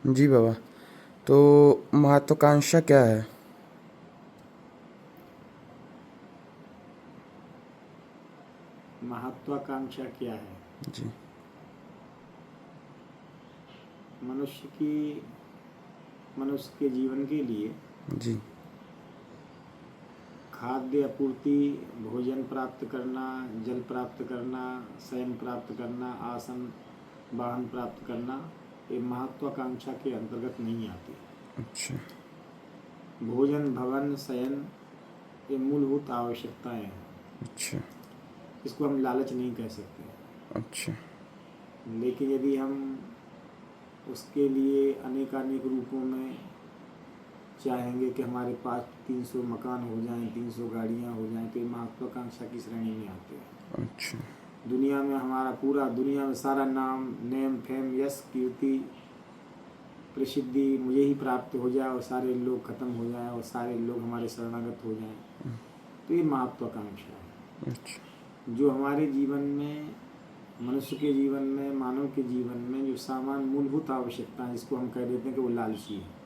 जी बाबा। तो महत्वाकांक्षा क्या है? महत्वाकांक्षा क्या है? जी। मनुष्य के जीवन के लिए जी। खाद्य आपूर्ति, भोजन प्राप्त करना, जल प्राप्त करना, शयन प्राप्त करना, आसन वाहन प्राप्त करना, ये महत्वाकांक्षा के अंतर्गत नहीं आती। अच्छा। भोजन, भवन, शयन ये मूलभूत आवश्यकताएं हैं। अच्छा। इसको हम लालच नहीं कह सकते। अच्छा। लेकिन यदि हम उसके लिए अनेकानेक रूपों में चाहेंगे कि हमारे पास 300 मकान हो जाएं, 300 गाड़ियां हो जाएं, तो ये महत्वाकांक्षा की श्रेणी में आते हैं। अच्छा। दुनिया में हमारा पूरा, दुनिया में सारा नाम, नेम, फेम, यश, कीर्ति, प्रसिद्धि मुझे ही प्राप्त हो जाए और सारे लोग खत्म हो जाएं और सारे लोग हमारे शरणागत हो जाएं, तो ये महत्वाकांक्षा है। अच्छा। जो हमारे जीवन में, मनुष्य के जीवन में, मानव के जीवन में जो सामान मूलभूत आवश्यकता है, जिसको हम कह देते हैं कि वो लालची है।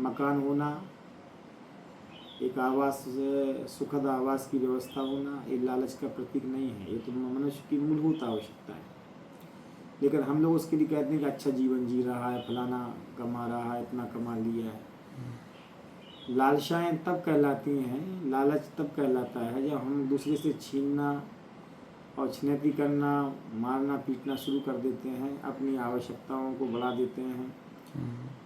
मकान होना, एक आवास, सुखद आवास की व्यवस्था होना, ये लालच का प्रतीक नहीं है। ये तो मनुष्य की मूलभूत आवश्यकता है। लेकिन हम लोग उसके लिए कहते हैं कि अच्छा जीवन जी रहा है, फलाना कमा रहा है, इतना कमा लिया है। लालसाएं तब कहलाती हैं, लालच तब कहलाता है जब हम दूसरे से छीनना और छिनैती करना, मारना पीटना शुरू कर देते हैं, अपनी आवश्यकताओं को बढ़ा देते हैं।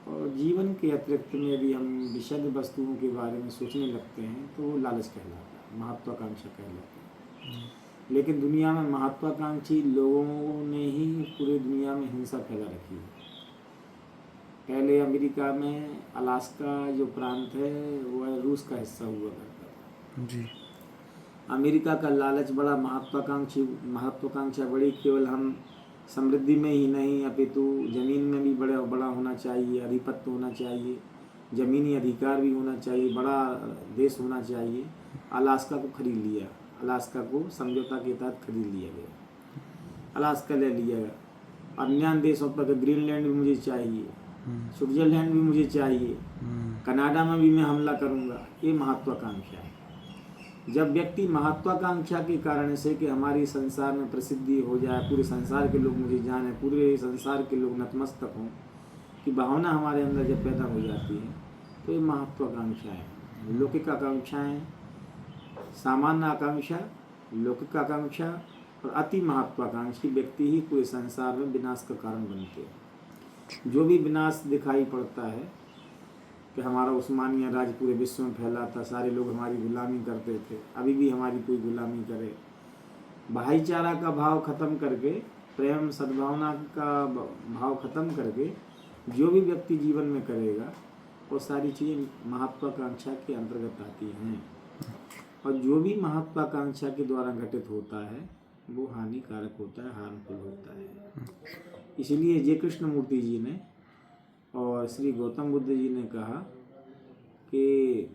और जीवन के अतिरिक्त में यदि हम विषद वस्तुओं के बारे में सोचने लगते हैं तो वो लालच कहलाता है, महत्वाकांक्षा कहलाता है। लेकिन दुनिया में महत्वाकांक्षी लोगों ने ही पूरी दुनिया में हिंसा फैला रखी है। पहले अमेरिका में अलास्का जो प्रांत है वह रूस का हिस्सा हुआ करता था। जी। अमेरिका का लालच बड़ा, महत्वाकांक्षा बड़ी, केवल हम समृद्धि में ही नहीं अपितु जमीन में भी बड़ा होना चाहिए, अधिपत्य होना चाहिए, जमीनी अधिकार भी होना चाहिए, बड़ा देश होना चाहिए। अलास्का को खरीद लिया, अलास्का को समझौता के तहत खरीद लिया गया, अलास्का ले लिया गया। अन्य देशों पर ग्रीनलैंड भी मुझे चाहिए, स्विट्जरलैंड भी मुझे चाहिए, कनाडा में भी मैं हमला करूंगा। ये महत्वाकांक्षा है। जब व्यक्ति महत्वाकांक्षा के कारण से कि हमारी संसार में प्रसिद्धि हो जाए, पूरे संसार के लोग मुझे जाने, पूरे संसार के लोग नतमस्तक हों, की भावना हमारे अंदर जब पैदा हो जाती है, तो ये महत्वाकांक्षा है। लौकिक आकांक्षाएं, सामान्य आकांक्षा, लौकिक आकांक्षा और अति महत्वाकांक्षी व्यक्ति ही पूरे संसार में विनाश का कारण बनते हैं। जो भी विनाश दिखाई पड़ता है कि हमारा उस्मानिया राज पूरे विश्व में फैला था, सारे लोग हमारी गुलामी करते थे, अभी भी हमारी कोई गुलामी करे, भाईचारा का भाव खत्म करके, प्रेम सद्भावना का भाव खत्म करके जो भी व्यक्ति जीवन में करेगा, वो सारी चीज़ें महत्वाकांक्षा के अंतर्गत आती हैं। और जो भी महत्वाकांक्षा के द्वारा घटित होता है वो हानिकारक होता है, हार्मफुल होता है। इसलिए जय कृष्ण मूर्ति जी ने और श्री गौतम बुद्ध जी ने कहा कि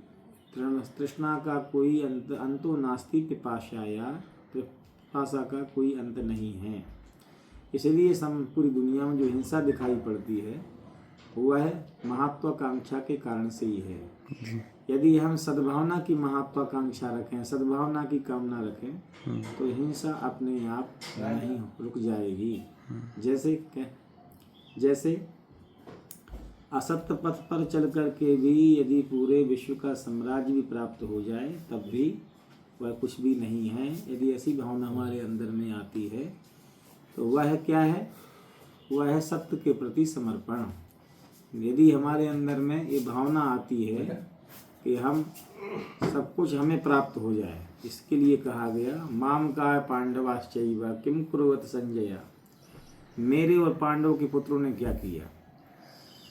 तृष्णा का कोई अंतो नास्ति, पिपाशाया पिपासा का कोई अंत नहीं है। इसलिए पूरी दुनिया में जो हिंसा दिखाई पड़ती है वह महत्वाकांक्षा के कारण से ही है। यदि हम सद्भावना की महत्वाकांक्षा रखें, सद्भावना की कामना रखें, तो हिंसा अपने आप नहीं रुक जाएगी। जैसे असत्य पथ पर चल कर के भी यदि पूरे विश्व का साम्राज्य भी प्राप्त हो जाए तब भी वह कुछ भी नहीं है। यदि ऐसी भावना हमारे अंदर में आती है तो वह क्या है? वह है सत्य के प्रति समर्पण। यदि हमारे अंदर में ये भावना आती है कि हम सब कुछ हमें प्राप्त हो जाए, इसके लिए कहा गया माम का पांडवाश्चैव किम कुर्वत संजय। मेरे और पांडव के पुत्रों ने क्या किया?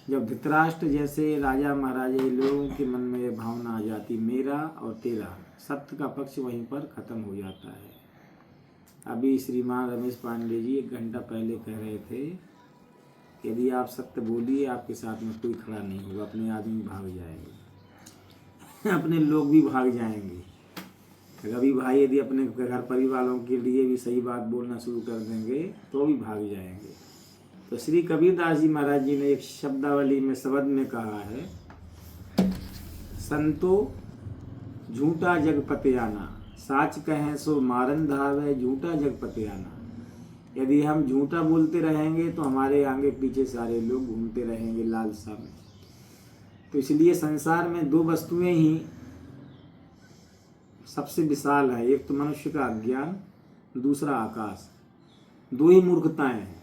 जब धृतराष्ट्र जैसे राजा महाराजा लोगों के मन में यह भावना आ जाती मेरा और तेरा, सत्य का पक्ष वहीं पर खत्म हो जाता है। अभी श्रीमान रमेश पांडे जी 1 घंटा पहले कह रहे थे कि यदि आप सत्य बोलिए आपके साथ में कोई खड़ा नहीं होगा, अपने आदमी भाग जाएंगे अपने लोग भी भाग जाएंगे। अभी भाई यदि अपने घर परिवारों के लिए भी सही बात बोलना शुरू कर देंगे तो भी भाग जाएंगे। तो श्री कबीरदास जी महाराज जी ने एक शब्दावली में शब्द में कहा है, संतो झूठा जग पतियाना, साच कहें सो मारन धावे, झूठा जग पतियाना। यदि हम झूठा बोलते रहेंगे तो हमारे आगे पीछे सारे लोग घूमते रहेंगे लालसा में। तो इसलिए संसार में दो वस्तुएं ही सबसे विशाल है, एक तो मनुष्य का अज्ञान, दूसरा आकाश। दो ही मूर्खताएं हैं।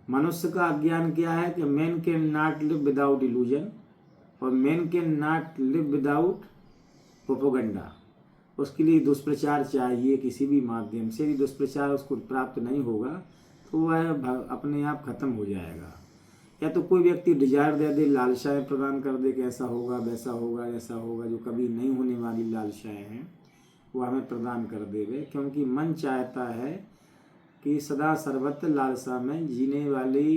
मनुष्य का अज्ञान क्या है कि man can not live without illusion और man can not live without propaganda. उसके लिए दुष्प्रचार चाहिए, किसी भी माध्यम से यदि दुष्प्रचार उसको प्राप्त नहीं होगा तो वह अपने आप खत्म हो जाएगा। या तो कोई व्यक्ति डिजायर दे दे, लालसाएं प्रदान कर दे कि ऐसा होगा वैसा होगा ऐसा होगा, जो कभी नहीं होने वाली लालसाएं हैं वो हमें प्रदान कर देवे। क्योंकि मन चाहता है कि सदा सर्वत्र लालसा में जीने वाली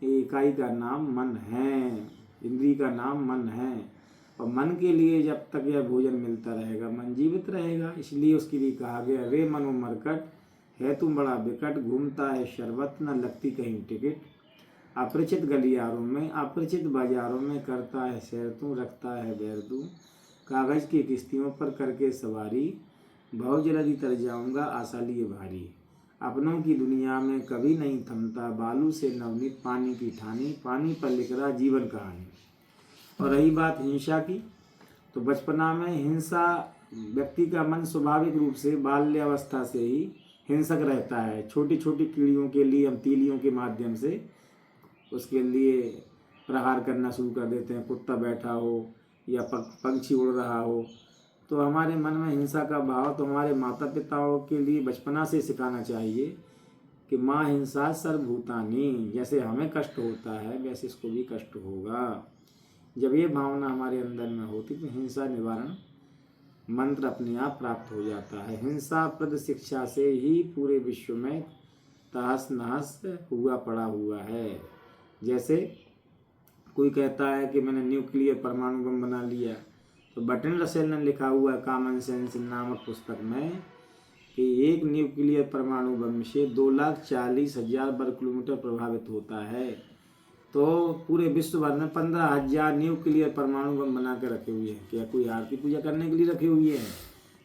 इकाई का नाम मन है, इंद्री का नाम मन है। और मन के लिए जब तक यह भोजन मिलता रहेगा मन जीवित रहेगा। इसलिए उसके लिए कहा गया, रे मनो मरकट है तू बड़ा विकट, घूमता है शरबत न लगती कहीं टिकट, अपरिचित गलियारों में अपरिचित बाजारों में करता है सैर तू, रखता है बैर तू, कागज़ की किश्तियों पर करके सवारी, बहुत जल्दी तर जाऊंगा आशा लिए भारी, अपनों की दुनिया में कभी नहीं थमता, बालू से नवनीत पानी की ठानी, पानी पर लिख रहा जीवन कहानी। और रही बात हिंसा की, तो बचपना में हिंसा, व्यक्ति का मन स्वाभाविक रूप से बाल्यावस्था से ही हिंसक रहता है। छोटी छोटी कीड़ियों के लिए हम तीलियों के माध्यम से उसके लिए प्रहार करना शुरू कर देते हैं। कुत्ता बैठा हो या पंछी उड़ रहा हो तो हमारे मन में हिंसा का भाव, तो हमारे माता पिताओं के लिए बचपना से सिखाना चाहिए कि माँ हिंसा सर्वभूतानि, जैसे हमें कष्ट होता है वैसे इसको भी कष्ट होगा। जब ये भावना हमारे अंदर में होती तो हिंसा निवारण मंत्र अपने आप प्राप्त हो जाता है। हिंसा प्रद शिक्षा से ही पूरे विश्व में तहस नहस हुआ पड़ा हुआ है। जैसे कोई कहता है कि मैंने न्यूक्लियर परमाणु बम बना लिया, तो बर्ट्रैंड रसेल ने लिखा हुआ है कॉमन सेंस नामक पुस्तक में कि एक न्यूक्लियर परमाणु बम से 2,40,000 वर्ग किलोमीटर प्रभावित होता है। तो पूरे विश्व भर में 15,000 न्यूक्लियर परमाणु बम बना के रखे हुए हैं। क्या कोई आरती पूजा करने के लिए रखे हुए हैं?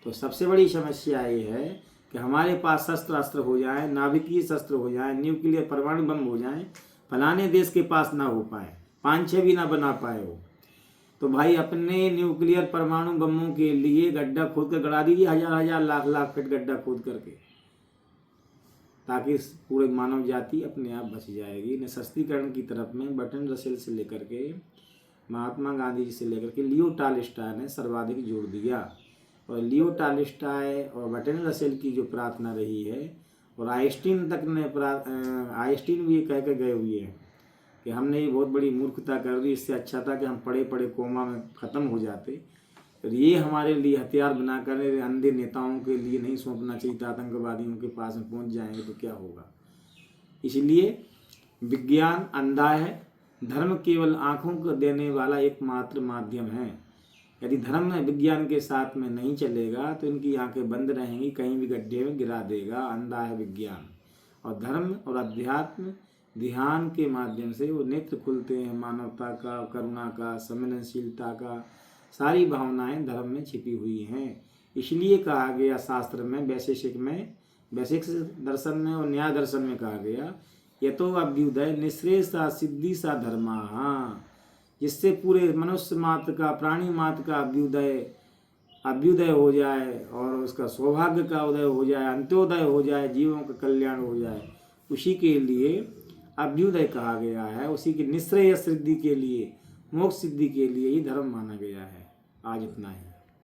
तो सबसे बड़ी समस्या ये है कि हमारे पास शस्त्र अस्त्र हो जाए, नाभिकीय शस्त्र हो जाए, न्यूक्लियर परमाणु बम हो जाए, फलाने देश के पास ना हो पाए, 5-6 भी ना बना पाए हो, तो भाई अपने न्यूक्लियर परमाणु बमों के लिए गड्ढा खोद कर गड़ा दीजिए, 1,000-1,000 लाख फीट गड्ढा खोद करके, ताकि पूरे मानव जाति अपने आप बच जाएगी। निःशस्त्रीकरण की तरफ में बर्ट्रैंड रसेल से लेकर के महात्मा गांधी जी से लेकर के लियो टॉलस्टॉय ने सर्वाधिक जोर दिया। और लियो टॉलस्टॉय और बर्ट्रैंड रसेल की जो प्रार्थना रही है, और आइंस्टीन तक ने आइंस्टीन भी कह के गए हुए हैं कि हमने ये बहुत बड़ी मूर्खता कर दी, इससे अच्छा था कि हम पड़े पड़े कोमा में ख़त्म हो जाते। तो ये हमारे लिए हथियार बनाकर अंधे नेताओं के लिए नहीं सौंपना चाहिए, आतंकवादियों के पास में पहुंच जाएंगे तो क्या होगा। इसलिए विज्ञान अंधा है, धर्म केवल आँखों को देने वाला एकमात्र माध्यम है। यदि धर्म विज्ञान के साथ में नहीं चलेगा तो इनकी आंखें बंद रहेंगी, कहीं भी गड्ढे में गिरा देगा। अंधा है विज्ञान। और धर्म और अध्यात्म ध्यान के माध्यम से वो नेत्र खुलते हैं, मानवता का, करुणा का, संवेदनशीलता का, सारी भावनाएं धर्म में छिपी हुई हैं। इसलिए कहा गया शास्त्र में, वैशेषिक दर्शन में और न्याय दर्शन में कहा गया, यतो अभ्युदय निःश्रेयसा सिद्धि सा धर्मा, जिससे पूरे मनुष्य मात्र का, प्राणी मात्र का अभ्युदय हो जाए और उसका सौभाग्य का उदय हो जाए, अंत्योदय हो जाए, जीवों का कल्याण हो जाए, उसी के लिए अभ्युदय कहा गया है। उसी की निःश्रेय सिद्धि के लिए, मोक्ष सिद्धि के लिए ही धर्म माना गया है। आज इतना ही।